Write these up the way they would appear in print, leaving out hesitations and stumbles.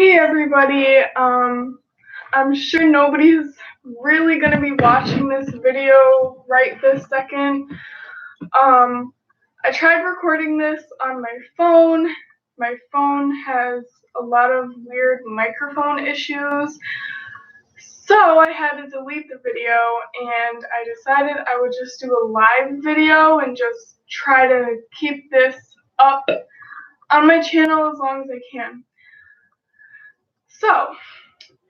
Hey everybody, I'm sure nobody's really gonna be watching this video right this second. I tried recording this on my phone. My phone has a lot of weird microphone issues, so I had to delete the video and I decided I would just do a live video and just try to keep this up on my channel as long as I can. So,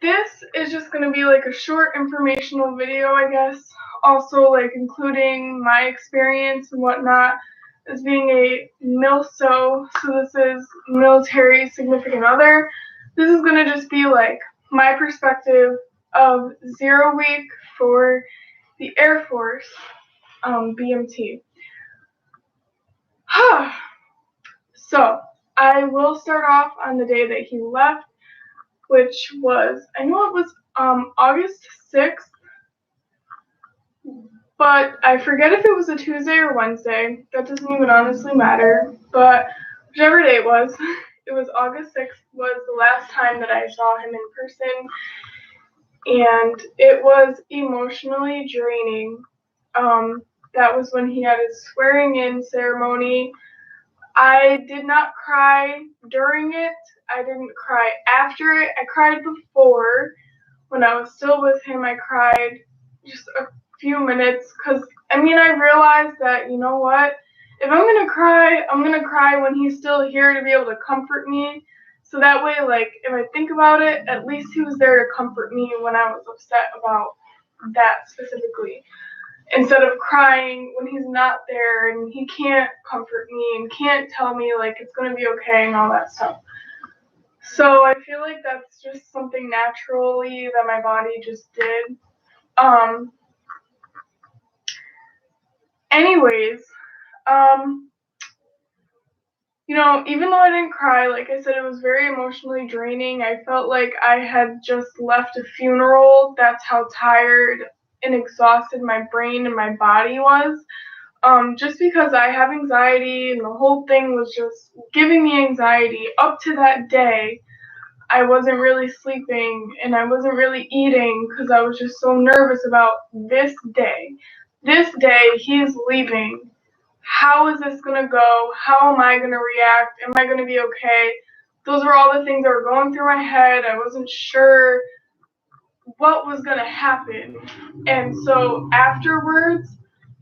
this is just going to be like a short informational video, I guess. Also, like including my experience and whatnot as being a MilSO. So this is military significant other. This is going to just be like my perspective of 0 week for the Air Force BMT. So I will start off on the day that he left, which was, I know it was August 6th, but I forget if it was a Tuesday or Wednesday. That doesn't even honestly matter, but whichever day it was August 6th was the last time that I saw him in person, and it was emotionally draining. That was when he had his swearing in ceremony. I did not cry during it. I didn't cry after it. I cried before. When I was still with him, I cried just a few minutes because, I realized that, you know what? If I'm going to cry, I'm going to cry when he's still here to be able to comfort me. So that way, like, if I think about it, at least he was there to comfort me when I was upset about that specifically. Instead of crying when he's not there and he can't comfort me and can't tell me like it's going to be okay and all that stuff. So I feel like that's just something naturally that my body just did. Anyways, even though I didn't cry, like I said, it was very emotionally draining. I felt like I had just left a funeral. That's how tired and exhausted my brain and my body was. Just because I have anxiety and the whole thing was just giving me anxiety. Up to that day, I wasn't really sleeping and I wasn't really eating because I was just so nervous about this day. This day, he's leaving. How is this going to go? How am I going to react? Am I going to be okay? Those were all the things that were going through my head. I wasn't sure what was going to happen. And so afterwards,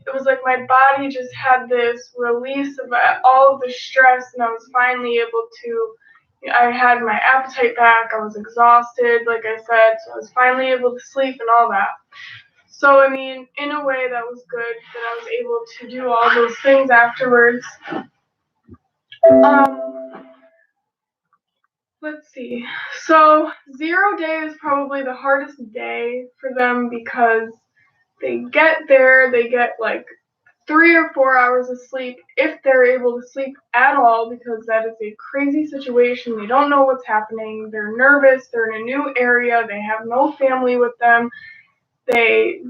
it was like my body just had this release of all of the stress, and I was finally able to, I had my appetite back, I was exhausted, like I said, so I was finally able to sleep and all that. So, in a way that was good that I was able to do all those things afterwards. Let's see. So, 0 day is probably the hardest day for them because they get there, they get like 3 or 4 hours of sleep if they're able to sleep at all, because that is a crazy situation. They don't know what's happening. They're nervous. They're in a new area. They have no family with them. They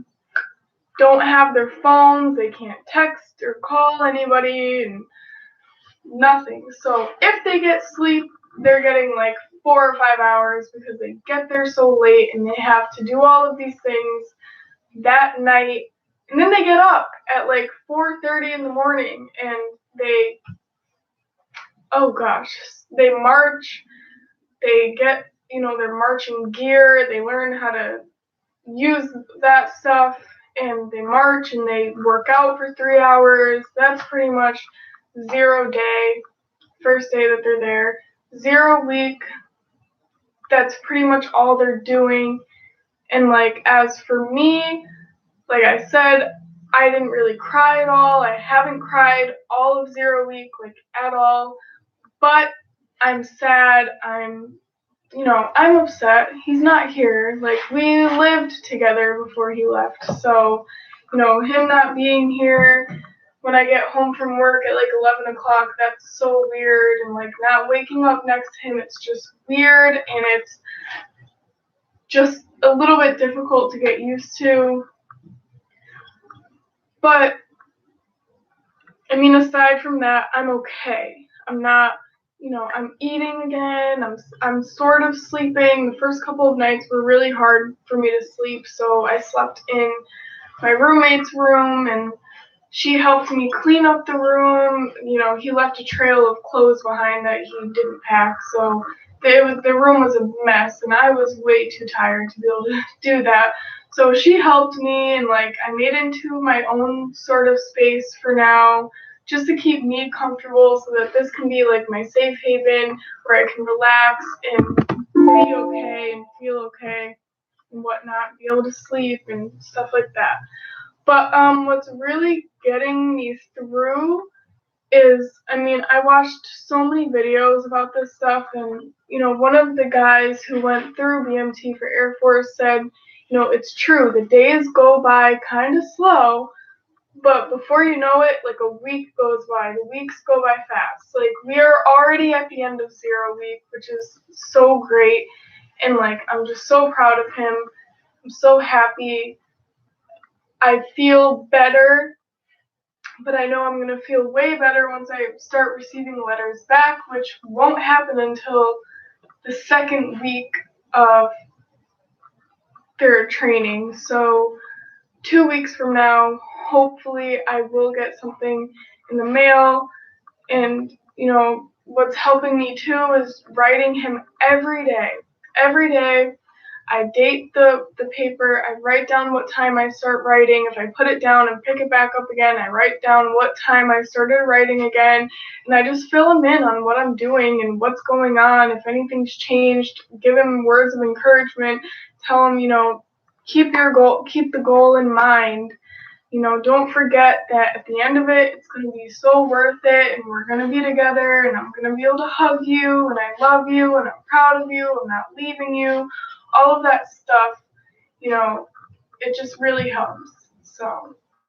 don't have their phones. They can't text or call anybody and nothing. So if they get sleep, they're getting like 4 or 5 hours because they get there so late and they have to do all of these things that night. And then they get up at like 4:30 in the morning and they march. They get, their marching gear. They learn how to use that stuff and they march and they work out for 3 hours. That's pretty much 0 day, first day that they're there. 0 week, that's pretty much all they're doing. And like, as for me, like I said, I didn't really cry at all. I haven't cried all of 0 week, like at all. But I'm sad. I'm upset. He's not here. Like, we lived together before he left. So, him not being here when I get home from work at like 11 o'clock, that's so weird. And like not waking up next to him, it's just weird. And it's just a little bit difficult to get used to. But, aside from that, I'm okay. I'm not I'm eating again. I'm sort of sleeping. The first couple of nights were really hard for me to sleep, so I slept in my roommate's room, and she helped me clean up the room. He left a trail of clothes behind that he didn't pack, so the room was a mess, and I was way too tired to be able to do that. So she helped me, and like I made into my own sort of space for now, just to keep me comfortable, so that this can be like my safe haven where I can relax and be okay and feel okay and whatnot, be able to sleep and stuff like that. But what's really getting me through is, I mean, I watched so many videos about this stuff, and one of the guys who went through BMT for Air Force said, it's true, the days go by kind of slow, but before you know it, like a week goes by, the weeks go by fast. Like we are already at the end of 0 week, which is so great, and like I'm just so proud of him. I'm so happy. I feel better, but I know I'm going to feel way better once I start receiving letters back, which won't happen until the second week of their training. So 2 weeks from now, hopefully I will get something in the mail. And what's helping me too is writing him every day. Every day I date the paper, I write down what time I start writing. If I put it down and pick it back up again, I write down what time I started writing again, and I just fill him in on what I'm doing and what's going on. If anything's changed, give him words of encouragement, tell him, keep the goal in mind. Don't forget that at the end of it, it's going to be so worth it, and we're going to be together, and I'm going to be able to hug you, and I love you, and I'm proud of you, I'm not leaving you. All of that stuff, it just really helps. So